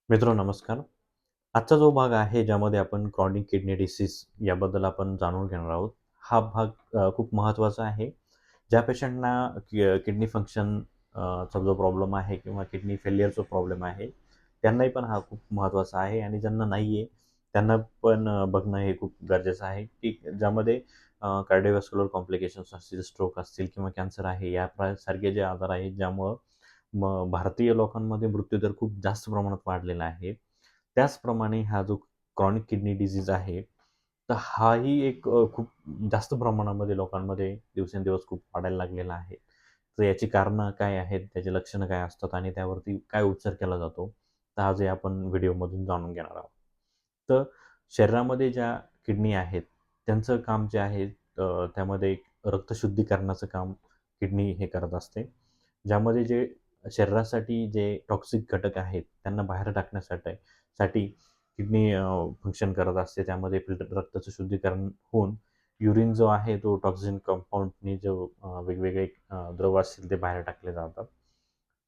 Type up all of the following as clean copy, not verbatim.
मित्रांनो नमस्कार. आजचा जो भाग आहे ज्यामध्ये आपण क्रॉनिक किडनी डिसीज याबद्दल आपण जाणून घेणार आहोत. हा भाग खूप महत्त्वाचा आहे. ज्या पेशंटना किडनी फंक्शन चा जो प्रॉब्लेम आहे किंवा किडनी फेल्युअरचा प्रॉब्लेम आहे, त्यांनाही पण हा खूप महत्त्वाचा आहे आणि ज्यांना नाही आहे, त्यांना पण बघणं हे खूप गरजेचं आहे, की ज्यामध्ये कार्डिओव्हास्क्युलर कॉम्प्लिकेशन्स असतील, स्ट्रोक असतील किंवा कॅन्सर आहे सारखे जे आजार आहेत ज्यामुळं भारतीय लोकांमध्ये मृत्यूदर खूप जास्त प्रमाणात वाढलेला आहे. त्याचप्रमाणे हा जो क्रॉनिक किडनी डिसीज आहे, तर हाही एक खूप जास्त प्रमाणामध्ये लोकांमध्ये दिवसेंदिवस खूप वाढायला लागलेला आहे. तर याची कारणं काय आहेत, त्याची लक्षणं काय असतात आणि त्यावरती काय उपचार केला जातो, तर आज हे आपण व्हिडिओमधून जाणून घेणार आहोत. तर शरीरामध्ये ज्या किडनी आहेत, त्यांचं काम जे आहे त्यामध्ये एक रक्तशुद्धीकरणाचं काम किडनी हे करत असते. ज्यामध्ये जे शरीरासाठी जे टॉक्सिक घटक आहेत, त्यांना बाहेर टाकण्यासाठी किडनी फंक्शन करत असते. त्यामध्ये रक्ताचं शुद्धीकरण होऊन युरिन जो आहे तो टॉक्सिन कंपाउंडनी जो वेगवेगळे द्रव असतील ते बाहेर टाकले जातात.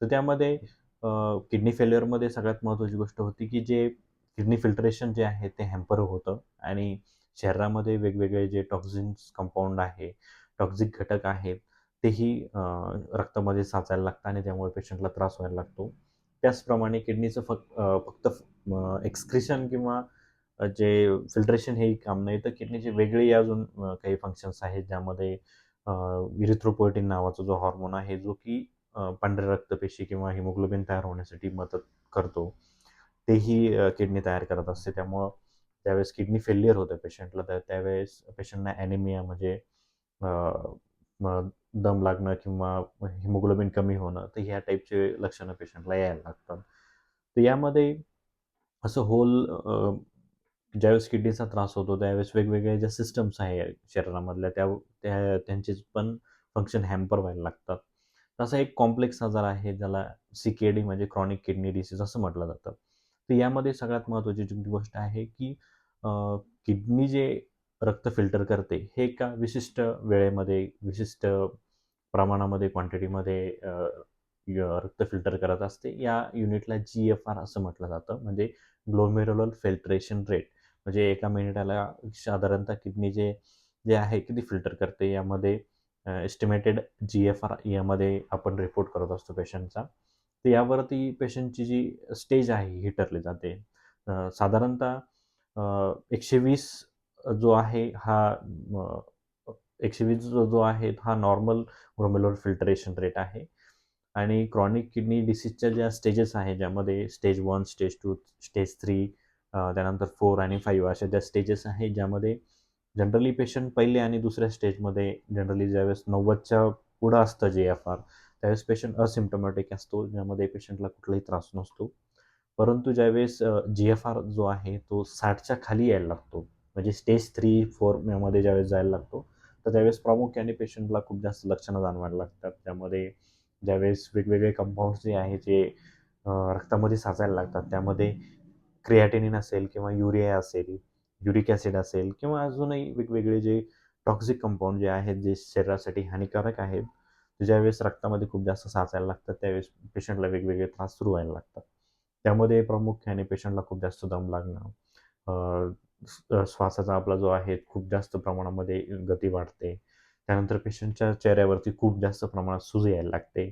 तर त्यामध्ये किडनी फेल्युअरमध्ये सगळ्यात महत्त्वाची गोष्ट होती, की जे किडनी फिल्ट्रेशन जे आहे ते हॅम्पर होतं आणि शरीरामध्ये वेगवेगळे जे टॉक्सिन्स कंपाउंड आहे, टॉक्सिक घटक आहेत, तेही रक्तामध्ये साचायला लागतं आणि त्यामुळे पेशंटला त्रास व्हायला लागतो. त्याचप्रमाणे किडनीचं फक्त एक्सक्रिशन किंवा जे फिल्ट्रेशन हेही काम नाही, तर किडनीचे वेगळी अजून काही फंक्शन्स आहेत, ज्यामध्ये इरिथ्रोपोएटिन नावाचा जो हार्मोन आहे, जो की पांढऱ्या रक्तपेशी किंवा हिमोग्लोबिन तयार होण्यासाठी मदत करतो. तेही किडनी तयार करत असते. त्यामुळं ज्यावेळेस किडनी फेल्युअर होतं पेशंटला, तर त्यावेळेस पेशंटना ॲनिमिया म्हणजे अ, मग दम लागणं किंवा हिमोग्लोबिन कमी होणं, तर ह्या टाईपचे लक्षणं पेशंटला यायला लागतात. तर यामध्ये असं ज्यावेळेस किडनीचा त्रास होतो, त्यावेळेस वेगवेगळ्या ज्या सिस्टम्स आहे शरीरामधल्या त्यांचे पण फंक्शन हॅम्पर व्हायला लागतात. तसा एक कॉम्प्लेक्स आजार आहे ज्याला सी म्हणजे क्रॉनिक किडनी डिसीज असं म्हटलं जातं. तर यामध्ये सगळ्यात महत्त्वाची जी गोष्ट आहे, की किडनी जे रक्त फिल्टर करते, हे एका विशिष्ट वेळेमध्ये, विशिष्ट प्रमाणामध्ये, क्वांटिटीमध्ये रक्त फिल्टर करत असते. या युनिटला जी-एफ-आर असं म्हटलं जातं. म्हणजे ग्लोमेरुलर फिल्ट्रेशन रेट. म्हणजे एका मिनिटाला साधारणतः किडनी जे आहे किती फिल्टर करते यामध्ये एस्टिमेटेड जी-एफ-आर यामध्ये आपण रिपोर्ट करत असतो पेशंटचा. तर यावरती पेशंटची जी स्टेज आहे ही ठरली जाते. साधारणतः 120 जो आहे हा 120 जो आहे हा नॉर्मल ग्लोमेरुलर फिल्ट्रेशन रेट आहे. आणि क्रॉनिक किडनी डिसीजच्या ज्या स्टेजेस आहेत, ज्यामध्ये स्टेज 1, स्टेज 2, स्टेज 3 त्यानंतर 4 आणि 5 अशा ज्या स्टेजेस आहेत, ज्यामध्ये जनरली पेशंट पहिली आणि दुसऱ्या स्टेजमध्ये जनरली ज्यावेळेस 90च्या पुढं असतं जे-एफ-आर, त्यावेळेस पेशंट असिम्प्टोमॅटिक असतो, ज्यामध्ये पेशंटला कुठलाही त्रास नसतो. परंतु ज्यावेळेस जी-एफ-आर जो आहे तो 60च्या खाली यायला लागतो, म्हणजे स्टेज 3-4 यामध्ये ज्यावेळेस जायला लागतो, तर त्यावेळेस प्रामुख्याने पेशंटला खूप जास्त लक्षणं जाणवायला लागतात. त्यामध्ये ज्यावेळेस वेगवेगळे कंपाउंड्स जे आहेत जे रक्तामध्ये साचायला लागतात, त्यामध्ये क्रिएटिनिन असेल किंवा युरिया असेल, युरिक ॲसिड असेल किंवा अजूनही वेगवेगळे जे टॉक्सिक कंपाउंड जे आहेत, जे शरीरासाठी हानिकारक आहेत, ते ज्यावेळेस रक्तामध्ये खूप जास्त साचायला लागतात, त्यावेळेस पेशंटला वेगवेगळे त्रास सुरू व्हायला लागतात. त्यामध्ये प्रामुख्याने पेशंटला खूप जास्त दम लागणं, श्वासाचा आपला जो आहे खूप जास्त प्रमाणामध्ये गती वाढते. त्यानंतर पेशंटच्या चेहऱ्यावरती खूप जास्त प्रमाणात सूज यायला लागते.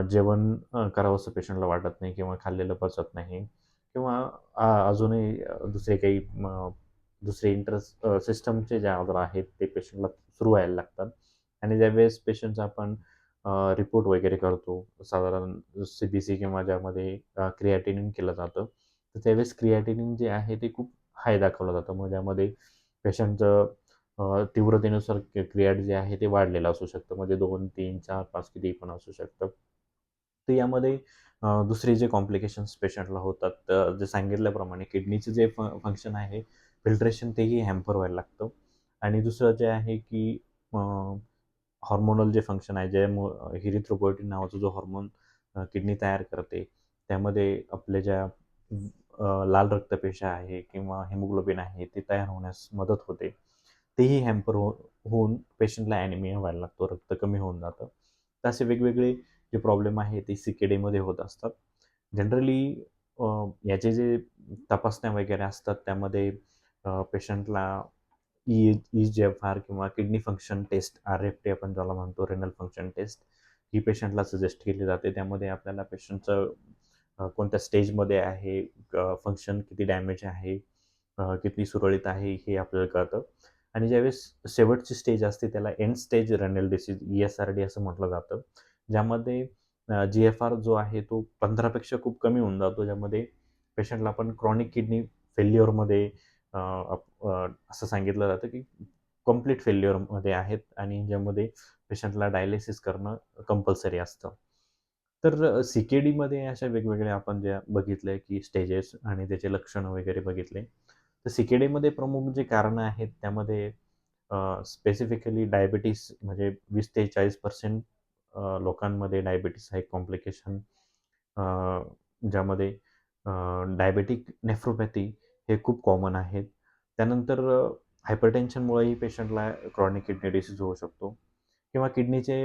जेवण करावंसं पेशंटला वाटत नाही किंवा खाल्लेलं पचत नाही किंवा अजूनही दुसरे काही दुसरे सिस्टमचे जे आजार आहेत ते पेशंटला सुरू व्हायला लागतात आणि ज्यावेळेस पेशंटचा आपण रिपोर्ट वगैरे करतो, साधारण सी-बी-सी किंवा ज्यामध्ये क्रिएटिनिन केलं जातं. तर त्यावेळेस क्रिएटिनिन जे आहे ते खूप हाय दाखवलं जातं. मग ज्यामध्ये पेशंटचं तीव्रतेनुसार क्रिएट जे आहे ते वाढलेलं असू शकतं. म्हणजे 2, 3, 4, 5 कितीही पण असू शकतं. तर यामध्ये दुसरे जे कॉम्प्लिकेशन्स पेशंटला होतात, जे सांगितल्याप्रमाणे किडनीचं जे फंक्शन आहे, फिल्ट्रेशन तेही हॅम्पर व्हायला लागतं आणि दुसरं जे आहे की हार्मोनल जे फंक्शन आहे, ज्यामुळं इरिथ्रोपोएटिन नावाचा जो हार्मोन किडनी तयार करते, त्यामध्ये आपल्या ज्या लाल रक्तपेशा आहे किंवा हिमोग्लोबिन आहे, ते तयार होण्यास मदत होते. तेही हॅम्पर होऊन पेशंटला ॲनिमिया व्हायला लागतो, रक्त कमी होऊन जातं. तर असे वेगवेगळे जे प्रॉब्लेम आहे ते सी-के-डीमध्ये होत असतात. जनरली याचे जे तपासण्या वगैरे असतात त्यामध्ये पेशंटला ई-जी-एफ-आर किंवा किडनी फंक्शन टेस्ट, आर-एफ-टी आपण ज्याला म्हणतो, रेनल फंक्शन टेस्ट, ही पेशंटला सजेस्ट केली जाते. त्यामध्ये आपल्याला पेशंटचं कोणत्या स्टेजमध्ये आहे, फंक्शन किती डॅमेज आहे, किती सुरळीत आहे, हे आपल्याला कळतं. आणि ज्यावेळेस शेवटची स्टेज असते त्याला end stage renal disease, E-S-R-D असं म्हटलं जातं. ज्यामध्ये जी-एफ-आर जो आहे तो 15 पेक्षा खूप कमी होऊन जातो. ज्यामध्ये पेशंटला आपण क्रॉनिक किडनी फेल्युअरमध्ये असं सांगितलं जातं की कंप्लीट फेल्युअरमध्ये आहेत आणि ज्यामध्ये पेशंटला डायलिसिस करणं कंपल्सरी असतं. तर सी-के-डीमध्ये अशा वेगवेगळ्या आपण ज्या बघितल्या की स्टेजेस आणि त्याचे लक्षणं वगैरे बघितले. तर सी-के-डीमध्ये प्रमुख जे कारणं आहेत त्यामध्ये स्पेसिफिकली डायबिटीज म्हणजे 20 ते 40% लोकांमध्ये डायबिटीज हा एक कॉम्प्लिकेशन, अ, ज्यामध्ये डायबेटिक नेफ्रोपॅथी हे खूप कॉमन आहेत. त्यानंतर हायपरटेन्शनमुळेही पेशंटला क्रॉनिक किडनी डिसीज होऊ शकतो किंवा किडनीचे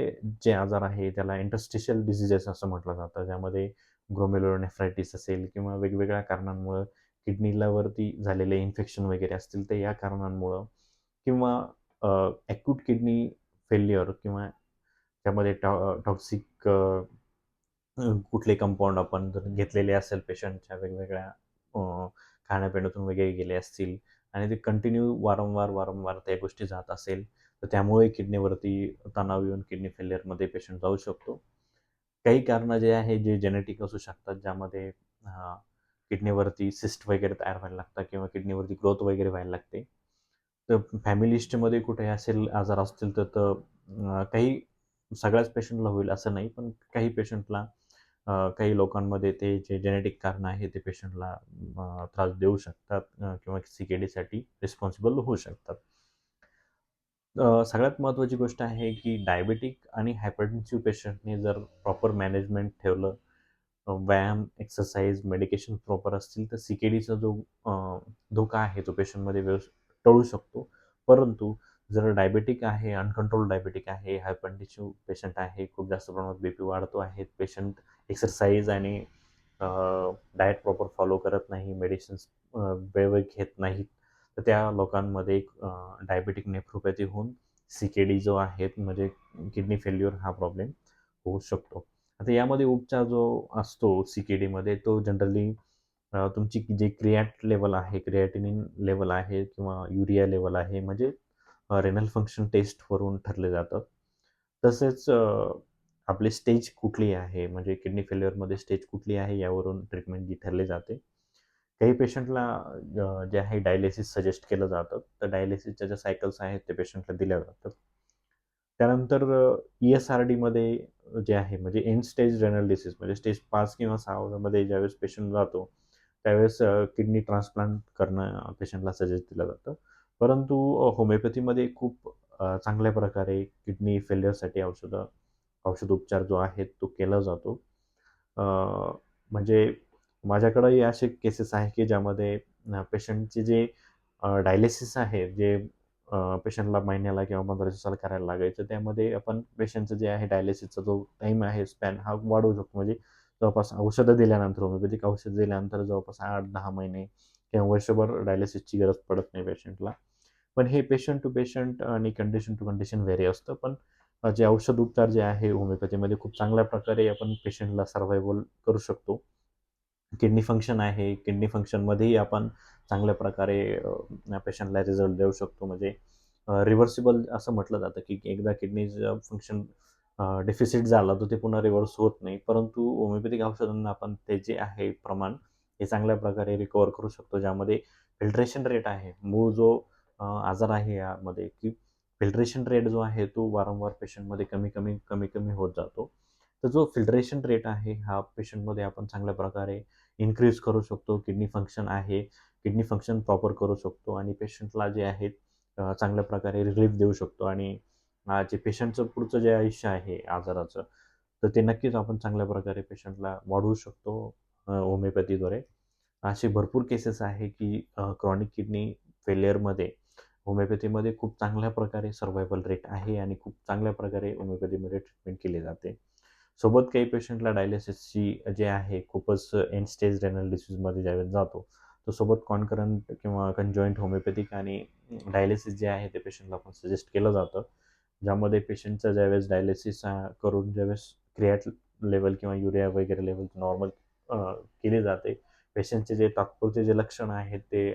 जे आजार आहे त्याला इंटरस्टिशियल डिसीजेस असं म्हटलं जातं. ज्यामध्ये ग्लोमेरुलोनेफ्रायटिस असेल किंवा वेगवेगळ्या कारणांमुळं किडनीला वरती झालेले इन्फेक्शन वगैरे असतील तर या कारणांमुळं किंवा ॲक्यूट किडनी फेल्युअर किंवा त्यामध्ये टॉक्सिक कुठले कंपाऊंड आपण जर घेतलेले असेल पेशंटच्या वेगवेगळ्या खाण्यापिण्यातून वगैरे गेले असतील आणि ते कंटिन्यू वारंवार त्या गोष्टी जात असेल, तर त्यामुळे किडनीवरती तणाव येऊन किडनी फेल्युअरमध्ये पेशंट जाऊ शकतो. काही कारणं जे आहे जे जेनेटिक असू शकतात, ज्यामध्ये किडनीवरती सिस्ट वगैरे तयार व्हायला लागतात किंवा किडनीवरती ग्रोथ वगैरे व्हायला लागते. तर फॅमिली हिस्ट्रीमध्ये कुठे असेल आजार असतील तर काही सगळ्याच पेशंटला होईल असं नाही, पण काही पेशंटला काही लोकांमध्ये ते जे जेनेटिक कारण आहे ते पेशंटला त्रास देऊ शकतात किंवा सी-के-डीसाठी रिस्पॉन्सिबल होऊ शकतात. सगळ्यात महत्त्वाची गोष्ट आहे की डायबेटिक आणि हायपरटेन्सिव्ह पेशंटने जर प्रॉपर मॅनेजमेंट ठेवलं, व्यायाम, एक्सरसाइज, मेडिकेशन प्रॉपर असतील तर सी-के-डीचा जो धोका आहे तो पेशंटमध्ये टळू शकतो. परंतु जर डायबेटिक आहे, अनकंट्रोल्ड डायबेटिक आहे, हायपरटेन्सिव्ह पेशंट आहे, खूप जास्त प्रमाणात बीपी वाढतो आहे, पेशंट एक्सरसाइज आणि डाएट प्रॉपर फॉलो करत नाही, मेडिसिन्स वेळेवर घेत नाहीत, तर त्या लोकांमध्ये डायबेटिक नेफ्रोपॅथी होऊन सी-के-डी जो आहे म्हणजे किडनी फेल्युअर हा प्रॉब्लेम होऊ शकतो. आता यामध्ये उपचार जो असतो सी-के-डीमध्ये तो जनरली तुमची जी क्रिएट लेव्हल आहे, क्रिएटिनिन लेव्हल आहे किंवा युरिया लेव्हल आहे म्हणजे रेनल फंक्शन टेस्टवरून ठरले जातात. तसेच आपली स्टेज कुठली आहे, म्हणजे किडनी फेल्युअरमध्ये स्टेज कुठली आहे यावरून ट्रीटमेंट जी ठरली जाते. काही पेशंटला जे आहे डायलिसिस सजेस्ट केलं जातं. तर डायलिसिसच्या ज्या सायकल्स आहेत ते पेशंटला दिल्या जातात. त्यानंतर ई-एस-आर-डीमध्ये जे आहे म्हणजे एंड स्टेज रेनल डिसीज म्हणजे स्टेज 5 किंवा 6 मध्ये ज्यावेळेस पेशंट जातो, त्यावेळेस किडनी ट्रान्सप्लांट करणं पेशंटला सजेस्ट दिलं जातं. परंतु होमिओपॅथीमध्ये खूप चांगल्या प्रकारे किडनी फेल्युअरसाठी औषधोपचार जो आहे तो केला जातो. अ, म्हणजे माझ्याकडेही असे केसेस आहे, की ज्यामध्ये पेशंटचे जे डायलिसिस आहे, जे पेशंटला महिन्याला किंवा 15 दिवसाला करायला लागायचं, त्यामध्ये आपण पेशंटचं जे आहे डायलिसिसचा जो टाईम आहे, स्पॅन हा वाढवू शकतो. म्हणजे जवळपास औषधं दिल्यानंतर, होमिओपॅथिक औषध दिल्यानंतर जवळपास 8-10 महिने किंवा वर्षभर डायलिसिसची गरज पडत नाही पेशंटला. पण हे पेशंट टू पेशंट आणि कंडिशन टू कंडिशन व्हेरी असतं. पण जे औषध उपचार जे आहे होमिओपॅथीमध्ये खूप चांगल्या प्रकारे आपण पेशंटला सर्व्हायव्हल करू शकतो. किडनी फंक्शन आहे, किडनी फंक्शनमध्येही आपण चांगल्या प्रकारे पेशंटला रिझल्ट देऊ शकतो. म्हणजे रिव्हर्सिबल असं म्हटलं जातं, की एकदा किडनीचं फंक्शन डेफिसिट झाला, तर ते पुन्हा रिव्हर्स होत नाही. परंतु होमिओपॅथिक औषधांना आपण ते जे आहे प्रमाण, हे चांगल्या प्रकारे रिकव्हर करू शकतो. ज्यामध्ये फिल्ट्रेशन रेट आहे, मूळ जो आजार आहे यामध्ये, की फिल्ट्रेशन रेट जो आहे, तो वारंवार पेशंटमध्ये कमी-कमी होत जातो. तर जो फिल्ट्रेशन रेट आहे, हा पेशंटमध्ये आपण चांगल्या प्रकारे इन्क्रीज करू शकतो. किडनी फंक्शन आहे, किडनी फंक्शन प्रॉपर करू शकतो आणि पेशंटला जे आहे चांगल्या प्रकारे रिलीफ देऊ शकतो आणि जे पेशंटचं पुढचं जे आयुष्य आहे आजाराचं, तर ते नक्कीच आपण चांगल्या प्रकारे पेशंटला वाढवू शकतो होमिओपॅथीद्वारे. असे भरपूर केसेस आहे, की क्रॉनिक किडनी फेल्युअरमध्ये होमिओपॅथीमध्ये खूप चांगल्या प्रकारे सर्व्हायव्हल रेट आहे आणि खूप चांगल्या प्रकारे होमिओपॅथीमध्ये ट्रीटमेंट केली जाते. सोबत काही पेशंटला डायलिसिसची जे आहे खूपच एंड स्टेज रेनल डिसीजमध्ये ज्यावेळेस जातो, तो सोबत कॉन्करंट किंवा कंजॉइंट होमिओपॅथिक आणि डायलिसिस जे आहे ते पेशंटला आपण सजेस्ट केलं जातं. ज्यामध्ये पेशंटचं ज्यावेळेस डायलिसिस करून ज्यावेळेस क्रिएट लेवल किंवा युरिया वगैरे लेवल नॉर्मल केली जाते. पेशंटचे जे तात्पुरते जे लक्षणं आहेत ते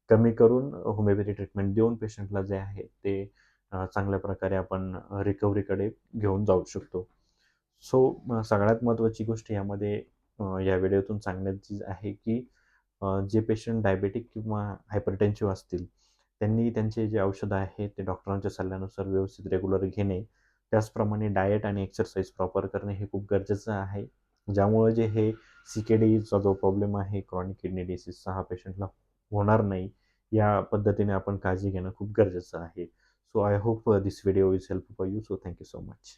कमी करून होमिओपॅथी ट्रीटमेंट देऊन पेशंटला जे आहे ते चांगल्या प्रकारे आपण रिकव्हरीकडे घेऊन जाऊ शकतो. सो सगळ्यात महत्त्वाची गोष्ट यामध्ये या व्हिडिओतून सांगण्याची आहे की जे पेशंट डायबेटिक किंवा हायपरटेन्सिव्ह असतील, त्यांनी त्यांचे जे औषधं आहेत ते डॉक्टरांच्या सल्ल्यानुसार व्यवस्थित रेग्युलर घेणे, त्याचप्रमाणे डायट आणि एक्सरसाइज प्रॉपर करणे हे खूप गरजेचं आहे. ज्यामुळे जे हे सी-के-डीचा जो प्रॉब्लेम आहे, क्रॉनिक किडनी डिसीजचा हा पेशंटला होणार नाही. या पद्धतीने आपण काळजी घेणं खूप गरजेचं आहे. So I hope this video is helpful for you. So thank you so much.